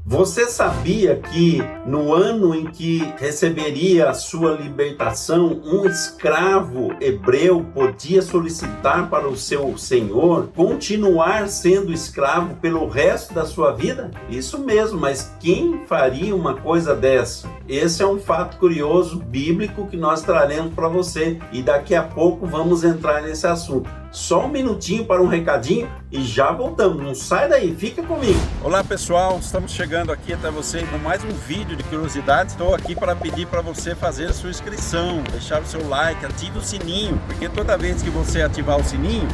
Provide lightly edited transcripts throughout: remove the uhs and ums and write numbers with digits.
Você sabia que no ano em que receberia a sua libertação, um escravo hebreu podia solicitar para o seu senhor continuar sendo escravo pelo resto da sua vida? Isso mesmo, mas quem faria uma coisa dessa? Esse é um fato curioso bíblico que nós traremos para você e daqui a pouco vamos entrar nesse assunto. Só um minutinho para um recadinho e já voltamos. Não sai daí, fica comigo. Olá pessoal, estamos chegando aqui até você com mais um vídeo de curiosidades. Estou aqui para pedir para você fazer a sua inscrição, deixar o seu like, ative o sininho, porque toda vez que você ativar o sininho,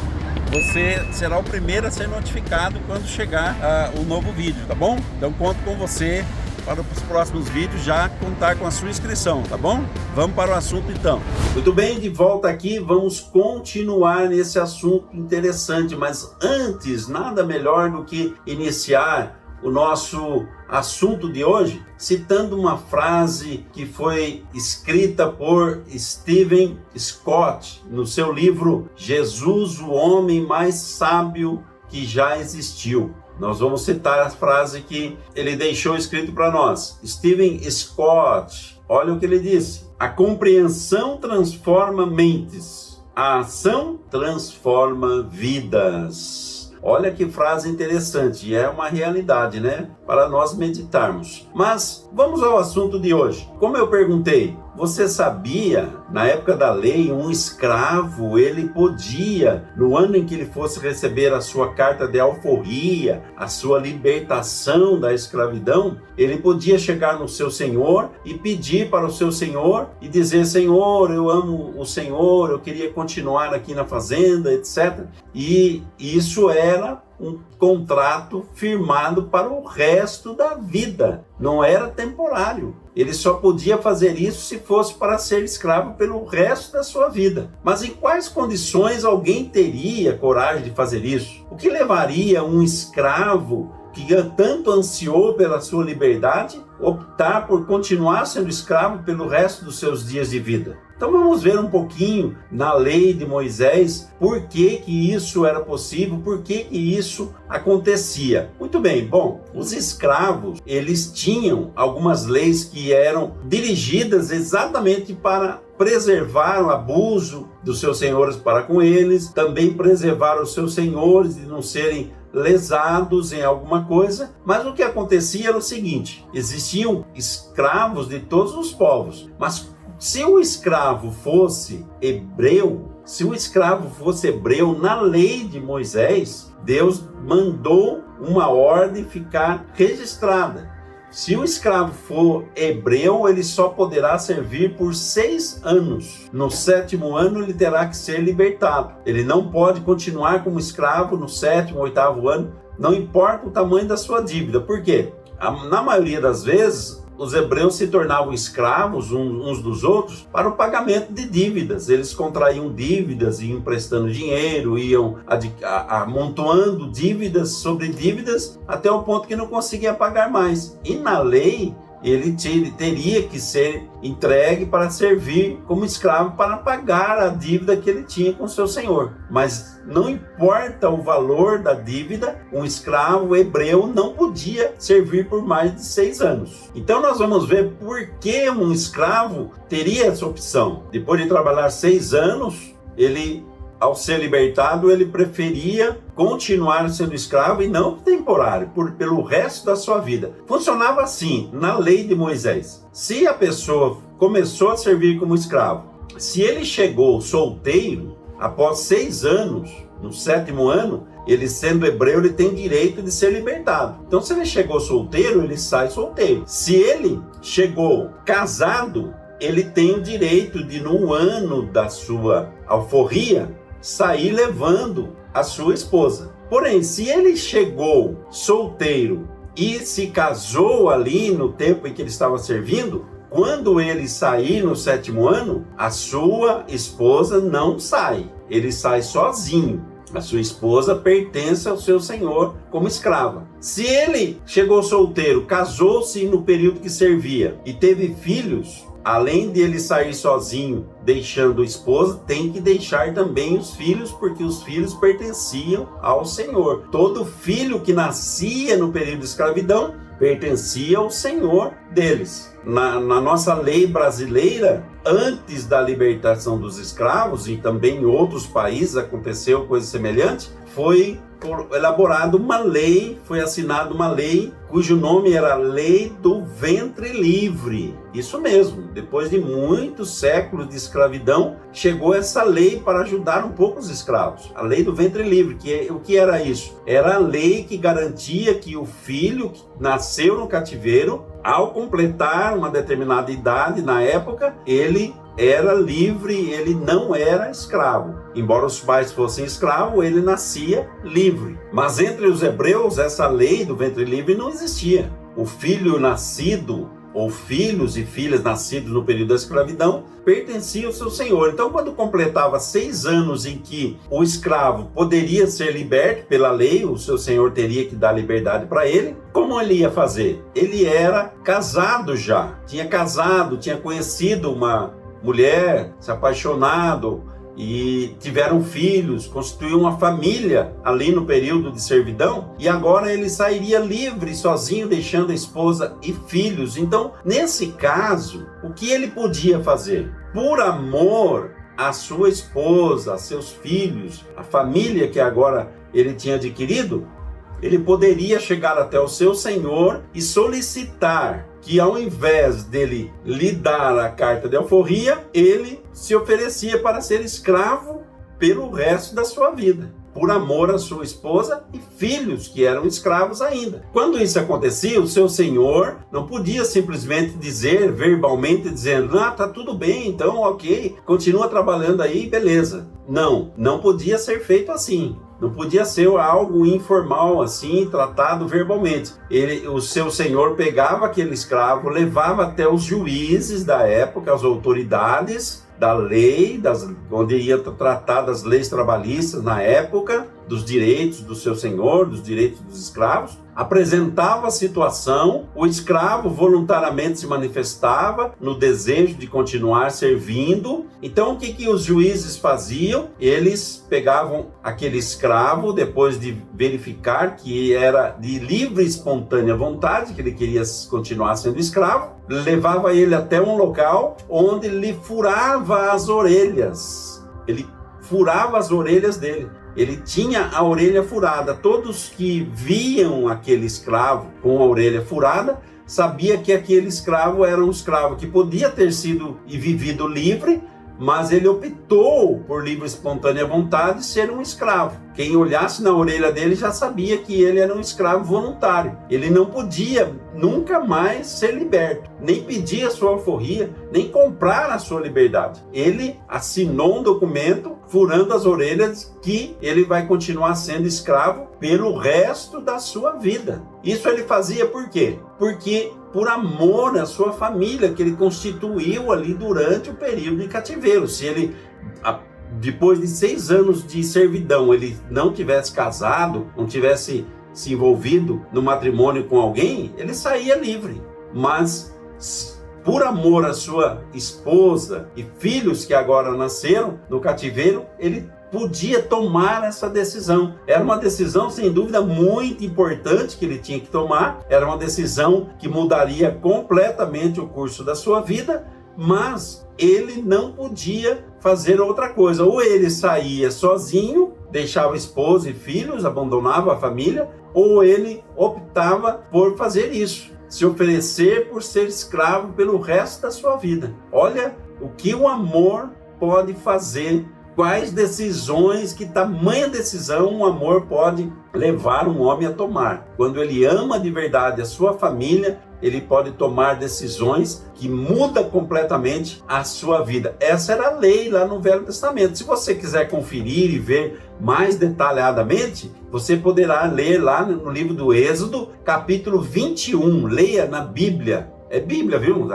você será o primeiro a ser notificado quando chegar o novo vídeo, tá bom? Então conto com você para os próximos vídeos já contar com a sua inscrição, tá bom? Vamos para o assunto então. Muito bem, de volta aqui, vamos continuar nesse assunto interessante, mas antes, nada melhor do que iniciar o nosso assunto de hoje, citando uma frase que foi escrita por Stephen Scott no seu livro Jesus, o homem mais sábio que já existiu. Nós vamos citar a frase que ele deixou escrito para nós. Stephen Scott, olha o que ele disse: a compreensão transforma mentes, a ação transforma vidas. Olha que frase interessante, e é uma realidade, né? Para nós meditarmos. Mas vamos ao assunto de hoje. Como eu perguntei, você sabia, na época da lei, um escravo, ele podia, no ano em que ele fosse receber a sua carta de alforria, a sua libertação da escravidão, ele podia chegar no seu senhor e pedir para o seu senhor e dizer: Senhor, eu amo o Senhor, eu queria continuar aqui na fazenda, etc. E isso era um contrato firmado para o resto da vida, não era temporário. Ele só podia fazer isso se fosse para ser escravo pelo resto da sua vida. Mas em quais condições alguém teria coragem de fazer isso? O que levaria um escravo que tanto ansiou pela sua liberdade optar por continuar sendo escravo pelo resto dos seus dias de vida? Então vamos ver um pouquinho na lei de Moisés por que isso era possível, por que isso acontecia. Muito bem, bom, os escravos, eles tinham algumas leis que eram dirigidas exatamente para preservar o abuso dos seus senhores para com eles, também preservar os seus senhores de não serem lesados em alguma coisa. Mas o que acontecia era o seguinte: existiam escravos de todos os povos, mas se o escravo fosse hebreu, na lei de Moisés, Deus mandou uma ordem ficar registrada. Se o escravo for hebreu, ele só poderá servir por 6 anos. No 7º ano, ele terá que ser libertado. Ele não pode continuar como escravo no 7º, 8º ano, não importa o tamanho da sua dívida. Por quê? Na maioria das vezes, os hebreus se tornavam escravos uns dos outros para o pagamento de dívidas. Eles contraíam dívidas, iam emprestando dinheiro, iam amontoando dívidas sobre dívidas até o ponto que não conseguia pagar mais. E na lei, ele teria que ser entregue para servir como escravo para pagar a dívida que ele tinha com seu senhor. Mas não importa o valor da dívida, um escravo hebreu não podia servir por mais de 6 anos. Então nós vamos ver por que um escravo teria essa opção. Depois de trabalhar 6 anos, ao ser libertado, ele preferia continuar sendo escravo e não temporário, pelo resto da sua vida. Funcionava assim, na lei de Moisés. Se a pessoa começou a servir como escravo, se ele chegou solteiro, após 6 anos, no 7º ano, ele sendo hebreu, ele tem direito de ser libertado. Então, se ele chegou solteiro, ele sai solteiro. Se ele chegou casado, ele tem o direito de, no ano da sua alforria, sair levando a sua esposa. Porém, se ele chegou solteiro e se casou ali no tempo em que ele estava servindo, quando ele sair no 7º ano, a sua esposa não sai. Ele sai sozinho. A sua esposa pertence ao seu senhor como escrava. Se ele chegou solteiro, casou-se no período que servia e teve filhos, além de ele sair sozinho, deixando a esposa, tem que deixar também os filhos, porque os filhos pertenciam ao Senhor. Todo filho que nascia no período de escravidão pertencia ao senhor deles. Na nossa lei brasileira, antes da libertação dos escravos, e também em outros países aconteceu coisa semelhante, foi elaborada uma lei, foi assinada uma lei cujo nome era Lei do Ventre Livre. Isso mesmo, depois de muitos séculos de escravidão, chegou essa lei para ajudar um pouco os escravos. A Lei do Ventre Livre, o que era isso? Era a lei que garantia que o filho que nasceu no cativeiro, ao completar uma determinada idade na época, ele era livre, ele não era escravo. Embora os pais fossem escravos, ele nascia livre. Mas entre os hebreus, essa lei do ventre livre não existia. O filho nascido, ou filhos e filhas nascidos no período da escravidão, pertenciam ao seu senhor. Então, quando completava 6 anos em que o escravo poderia ser liberto pela lei, o seu senhor teria que dar liberdade para ele, como ele ia fazer? Ele era casado já, tinha conhecido uma mulher, se apaixonado e tiveram filhos, constituiu uma família ali no período de servidão, e agora ele sairia livre, sozinho, deixando a esposa e filhos. Então, nesse caso, o que ele podia fazer? Por amor à sua esposa, a seus filhos, a família que agora ele tinha adquirido, ele poderia chegar até o seu senhor e solicitar que, ao invés dele lhe dar a carta de alforria, ele se oferecia para ser escravo pelo resto da sua vida, por amor à sua esposa e filhos que eram escravos ainda. Quando isso acontecia, o seu senhor não podia simplesmente dizer, verbalmente dizendo, tá tudo bem, então ok, continua trabalhando aí, beleza. Não podia ser feito assim. Não podia ser algo informal assim, tratado verbalmente. O seu senhor pegava aquele escravo, levava até os juízes da época, as autoridades da lei, onde ia tratar das leis trabalhistas na época, dos direitos do seu senhor, dos direitos dos escravos, apresentava a situação, o escravo voluntariamente se manifestava no desejo de continuar servindo. Então, o que os juízes faziam? Eles pegavam aquele escravo, depois de verificar que era de livre e espontânea vontade, que ele queria continuar sendo escravo, levava ele até um local onde lhe furava as orelhas. Ele furava as orelhas dele. Ele tinha a orelha furada. Todos que viam aquele escravo com a orelha furada, sabia que aquele escravo era um escravo que podia ter sido e vivido livre, mas ele optou por livre e espontânea vontade ser um escravo. Quem olhasse na orelha dele já sabia que ele era um escravo voluntário. Ele não podia nunca mais ser liberto, nem pedir a sua alforria, nem comprar a sua liberdade. Ele assinou um documento furando as orelhas que ele vai continuar sendo escravo pelo resto da sua vida. Isso ele fazia por quê? Porque por amor à sua família, que ele constituiu ali durante o período de cativeiro. Se ele, depois de 6 anos de servidão, ele não tivesse casado, não tivesse se envolvido no matrimônio com alguém, ele saía livre. Mas, por amor à sua esposa e filhos que agora nasceram no cativeiro, ele podia tomar essa decisão. Era uma decisão, sem dúvida, muito importante que ele tinha que tomar. Era uma decisão que mudaria completamente o curso da sua vida, mas ele não podia fazer outra coisa. Ou ele saía sozinho, deixava esposa e filhos, abandonava a família, ou ele optava por fazer isso, se oferecer por ser escravo pelo resto da sua vida. Olha o que o amor pode fazer. Quais decisões, que tamanha decisão o amor pode levar um homem a tomar. Quando ele ama de verdade a sua família, ele pode tomar decisões que mudam completamente a sua vida. Essa era a lei lá no Velho Testamento. Se você quiser conferir e ver mais detalhadamente, você poderá ler lá no livro do Êxodo, capítulo 21. Leia na Bíblia. É Bíblia, viu?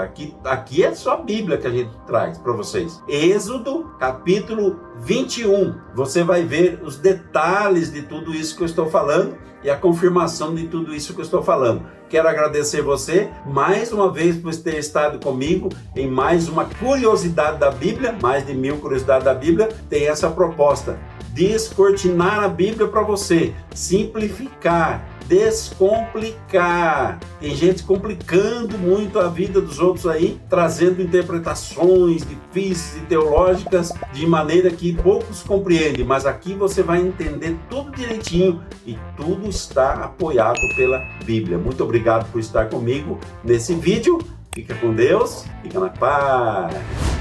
Aqui é só a Bíblia que a gente traz para vocês. Êxodo, capítulo 21. Você vai ver os detalhes de tudo isso que eu estou falando e a confirmação de tudo isso que eu estou falando. Quero agradecer você mais uma vez por ter estado comigo em mais uma curiosidade da Bíblia, mais de 1000 curiosidades da Bíblia. Tem essa proposta: descortinar a Bíblia para você, simplificar, descomplicar. Tem gente complicando muito a vida dos outros aí, trazendo interpretações difíceis e teológicas de maneira que poucos compreendem, mas aqui você vai entender tudo direitinho e tudo está apoiado pela Bíblia. Muito obrigado por estar comigo nesse vídeo. Fica com Deus, fica na paz.